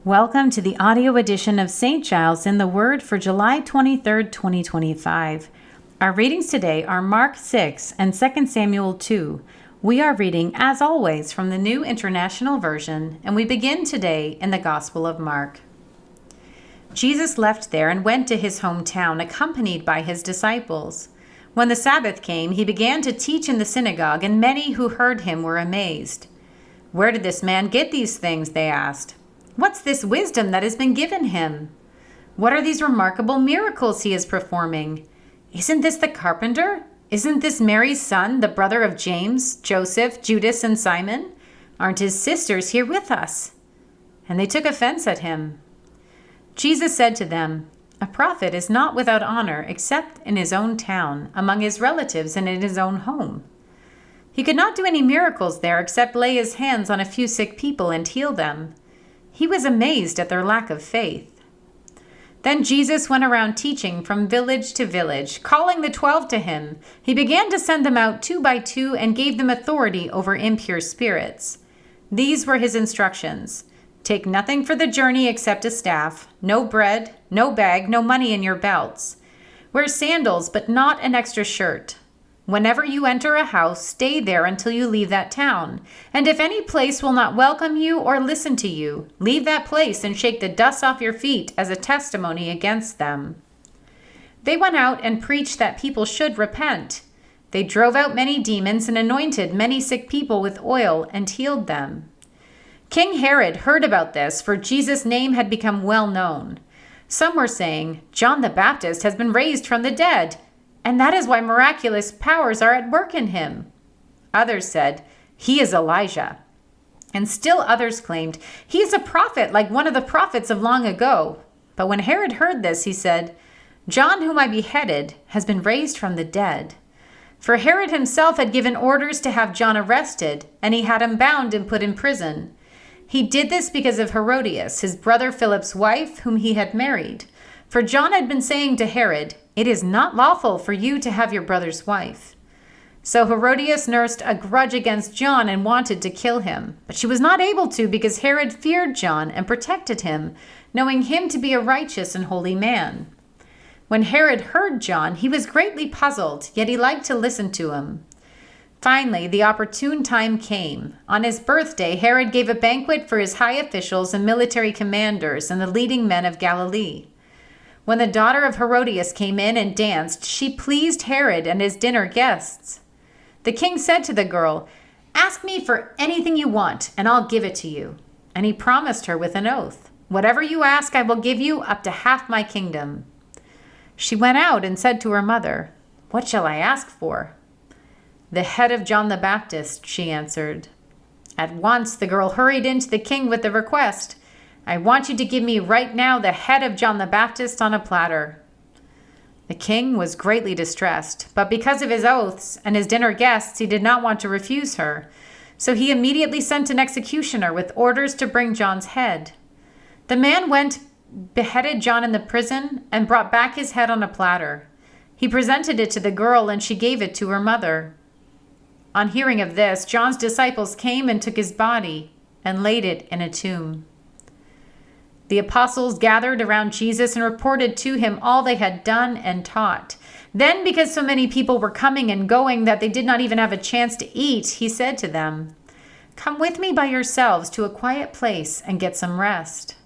Welcome to the audio edition of St. Giles in the Word for July 23rd, 2025. Our readings today are Mark 6 and 2 Samuel 2. We are reading, as always, from the New International Version, and we begin today in the Gospel of Mark. Jesus left there and went to his hometown, accompanied by his disciples. When the Sabbath came, he began to teach in the synagogue, and many who heard him were amazed. "Where did this man get these things?" they asked. "What's this wisdom that has been given him? What are these remarkable miracles he is performing? Isn't this the carpenter? Isn't this Mary's son, the brother of James, Joseph, Judas, and Simon? Aren't his sisters here with us?" And they took offense at him. Jesus said to them, "A prophet is not without honor except in his own town, among his relatives, and in his own home." He could not do any miracles there except lay his hands on a few sick people and heal them. He was amazed at their lack of faith. Then Jesus went around teaching from village to village, calling the 12 to him. He began to send them out 2 by 2 and gave them authority over impure spirits. These were his instructions: "Take nothing for the journey except a staff, no bread, no bag, no money in your belts. Wear sandals, but not an extra shirt. Whenever you enter a house, stay there until you leave that town. And if any place will not welcome you or listen to you, leave that place and shake the dust off your feet as a testimony against them." They went out and preached that people should repent. They drove out many demons and anointed many sick people with oil and healed them. King Herod heard about this, for Jesus' name had become well known. Some were saying, "John the Baptist has been raised from the dead, and that is why miraculous powers are at work in him." Others said, "He is Elijah." And still others claimed, "He is a prophet like one of the prophets of long ago." But when Herod heard this, he said, "John, whom I beheaded, has been raised from the dead." For Herod himself had given orders to have John arrested, and he had him bound and put in prison. He did this because of Herodias, his brother Philip's wife, whom he had married. For John had been saying to Herod, "It is not lawful for you to have your brother's wife." So Herodias nursed a grudge against John and wanted to kill him. But she was not able to because Herod feared John and protected him, knowing him to be a righteous and holy man. When Herod heard John, he was greatly puzzled, yet he liked to listen to him. Finally, the opportune time came. On his birthday, Herod gave a banquet for his high officials and military commanders and the leading men of Galilee. When the daughter of Herodias came in and danced, she pleased Herod and his dinner guests. The king said to the girl, "Ask me for anything you want, and I'll give it to you." And he promised her with an oath, "Whatever you ask, I will give you, up to half my kingdom." She went out and said to her mother, "What shall I ask for?" "The head of John the Baptist," she answered. At once the girl hurried in to the king with the request, "I want you to give me right now the head of John the Baptist on a platter." The king was greatly distressed, but because of his oaths and his dinner guests, he did not want to refuse her. So he immediately sent an executioner with orders to bring John's head. The man went, beheaded John in the prison, and brought back his head on a platter. He presented it to the girl, and she gave it to her mother. On hearing of this, John's disciples came and took his body and laid it in a tomb. The apostles gathered around Jesus and reported to him all they had done and taught. Then, because so many people were coming and going that they did not even have a chance to eat, he said to them, "Come with me by yourselves to a quiet place and get some rest."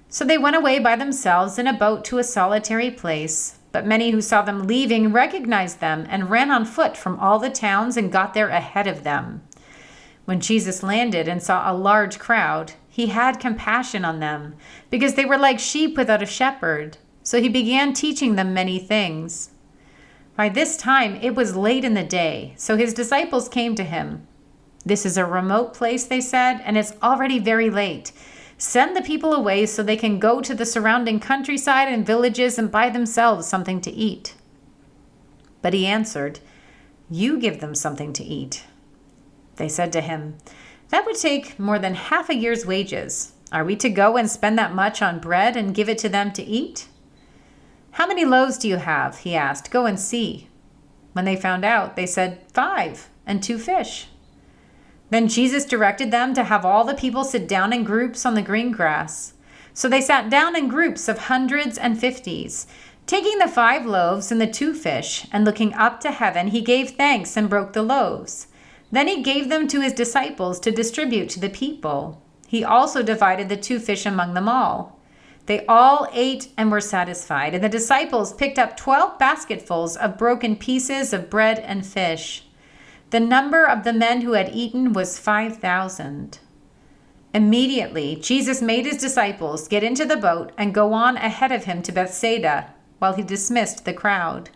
So they went away by themselves in a boat to a solitary place. But many who saw them leaving recognized them and ran on foot from all the towns and got there ahead of them. When Jesus landed and saw a large crowd, he had compassion on them, because they were like sheep without a shepherd. So he began teaching them many things. By this time it was late in the day, so his disciples came to him. "This is a remote place," they said, "and it's already very late. Send the people away so they can go to the surrounding countryside and villages and buy themselves something to eat." But he answered, "You give them something to eat." They said to him, "That would take more than half a year's wages. Are we to go and spend that much on bread and give it to them to eat?" "How many loaves do you have?" he asked. "Go and see." When they found out, they said, 5 and 2 fish. Then Jesus directed them to have all the people sit down in groups on the green grass. So they sat down in groups of hundreds and fifties. Taking the 5 loaves and the 2 fish, and looking up to heaven, he gave thanks and broke the loaves. Then he gave them to his disciples to distribute to the people. He also divided the 2 fish among them all. They all ate and were satisfied, and the disciples picked up 12 basketfuls of broken pieces of bread and fish. The number of the men who had eaten was 5,000. Immediately, Jesus made his disciples get into the boat and go on ahead of him to Bethsaida, while he dismissed the crowd.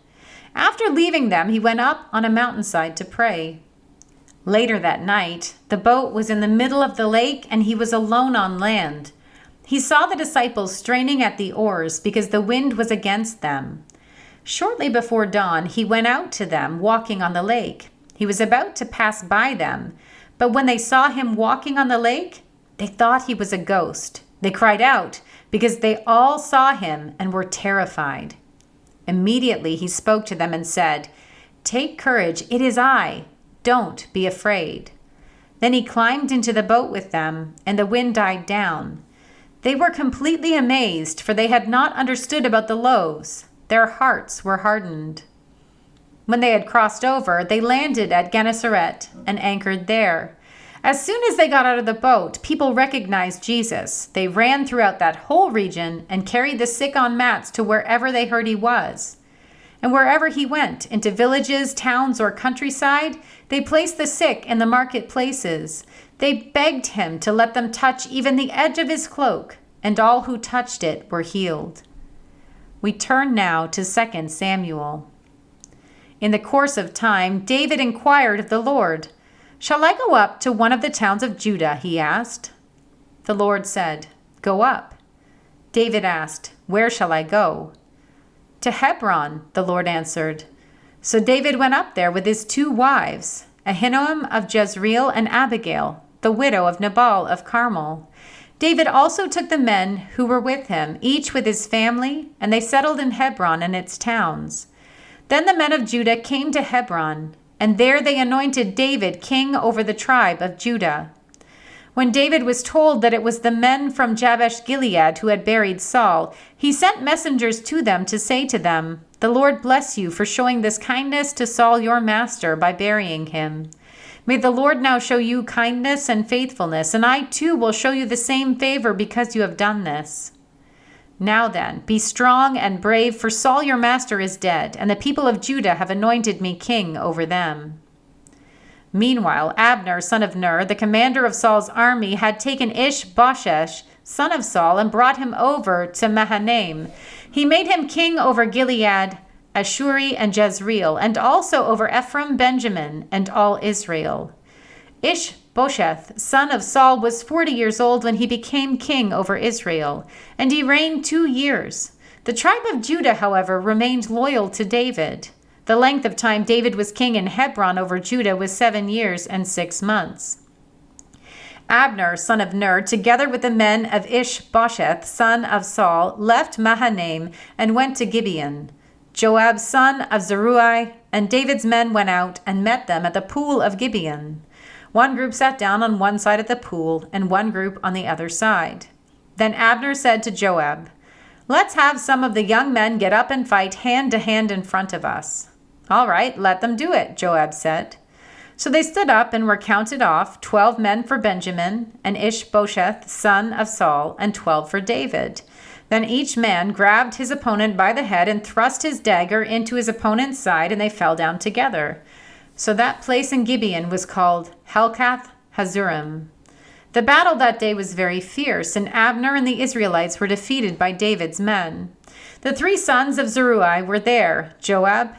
After leaving them, he went up on a mountainside to pray. Later that night, the boat was in the middle of the lake, and he was alone on land. He saw the disciples straining at the oars because the wind was against them. Shortly before dawn, he went out to them, walking on the lake. He was about to pass by them, but when they saw him walking on the lake, they thought he was a ghost. They cried out because they all saw him and were terrified. Immediately he spoke to them and said, "Take courage, it is I. Don't be afraid." Then he climbed into the boat with them, and the wind died down. They were completely amazed, for they had not understood about the loaves. Their hearts were hardened. When they had crossed over, they landed at Gennesaret and anchored there. As soon as they got out of the boat, people recognized Jesus. They ran throughout that whole region and carried the sick on mats to wherever they heard he was. And wherever he went, into villages, towns, or countryside, they placed the sick in the marketplaces. They begged him to let them touch even the edge of his cloak, and all who touched it were healed. We turn now to 2 Samuel. In the course of time, David inquired of the Lord, "Shall I go up to one of the towns of Judah?" he asked. The Lord said, "Go up." David asked, "Where shall I go?" "To Hebron," the Lord answered. So David went up there with his 2 wives, Ahinoam of Jezreel and Abigail, the widow of Nabal of Carmel. David also took the men who were with him, each with his family, and they settled in Hebron and its towns. Then the men of Judah came to Hebron, and there they anointed David king over the tribe of Judah. When David was told that it was the men from Jabesh Gilead who had buried Saul, he sent messengers to them to say to them, "The Lord bless you for showing this kindness to Saul your master by burying him. May the Lord now show you kindness and faithfulness, and I too will show you the same favor because you have done this. Now then, be strong and brave, for Saul your master is dead, and the people of Judah have anointed me king over them." Meanwhile, Abner, son of Ner, the commander of Saul's army, had taken Ish-Bosheth, son of Saul, and brought him over to Mahanaim. He made him king over Gilead, Ashuri, and Jezreel, and also over Ephraim, Benjamin, and all Israel. Ish-Bosheth, son of Saul, was 40 years old when he became king over Israel, and he reigned 2 years. The tribe of Judah, however, remained loyal to David. The length of time David was king in Hebron over Judah was 7 years and 6 months. Abner, son of Ner, together with the men of Ish-Bosheth, son of Saul, left Mahanaim and went to Gibeon. Joab, son of Zeruiah, and David's men went out and met them at the pool of Gibeon. One group sat down on one side of the pool, and one group on the other side. Then Abner said to Joab, "Let's have some of the young men get up and fight hand to hand in front of us." "All right, let them do it," Joab said. So they stood up and were counted off, 12 men for Benjamin, and Ish-Bosheth, son of Saul, and 12 for David. Then each man grabbed his opponent by the head and thrust his dagger into his opponent's side, and they fell down together. So that place in Gibeon was called Helkath Hazurim. The battle that day was very fierce, and Abner and the Israelites were defeated by David's men. The 3 sons of Zeruiah were there, Joab,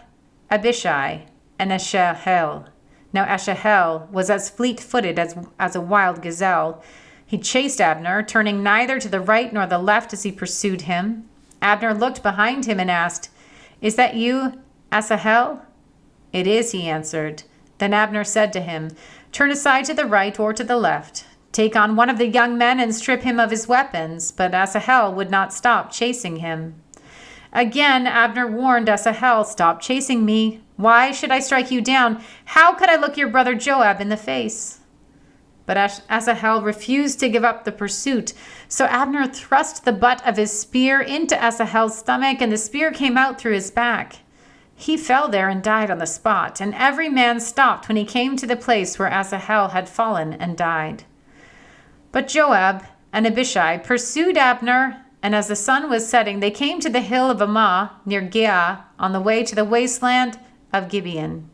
Abishai, and Asahel. Now Asahel was as fleet-footed as a wild gazelle. He chased Abner, turning neither to the right nor the left as he pursued him. Abner looked behind him and asked, "Is that you, Asahel?" "It is," he answered. Then Abner said to him, "Turn aside to the right or to the left. Take on one of the young men and strip him of his weapons." But Asahel would not stop chasing him. Again, Abner warned Asahel, "Stop chasing me. Why should I strike you down? How could I look your brother Joab in the face?" But Asahel refused to give up the pursuit. So Abner thrust the butt of his spear into Asahel's stomach, and the spear came out through his back. He fell there and died on the spot, and every man stopped when he came to the place where Asahel had fallen and died. But Joab and Abishai pursued Abner, and as the sun was setting, they came to the hill of Ammah near Giah on the way to the wasteland of Gibeon.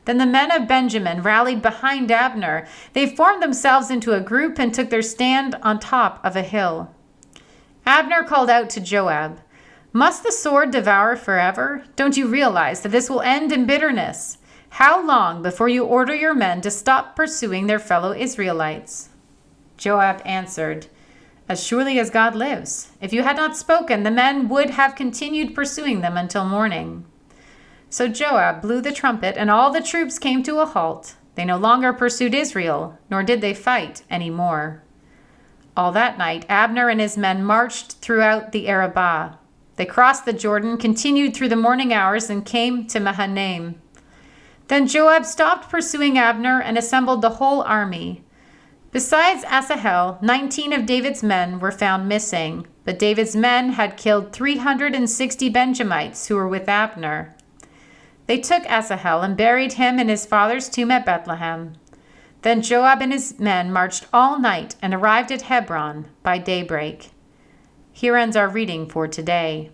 Then the men of Benjamin rallied behind Abner. They formed themselves into a group and took their stand on top of a hill. Abner called out to Joab, "Must the sword devour forever? Don't you realize that this will end in bitterness? How long before you order your men to stop pursuing their fellow Israelites?" Joab answered, "As surely as God lives, if you had not spoken, the men would have continued pursuing them until morning." So Joab blew the trumpet, and all the troops came to a halt. They no longer pursued Israel, nor did they fight any more. All that night, Abner and his men marched throughout the Arabah. They crossed the Jordan, continued through the morning hours, and came to Mahanaim. Then Joab stopped pursuing Abner and assembled the whole army. Besides Asahel, 19 of David's men were found missing, but David's men had killed 360 Benjamites who were with Abner. They took Asahel and buried him in his father's tomb at Bethlehem. Then Joab and his men marched all night and arrived at Hebron by daybreak. Here ends our reading for today.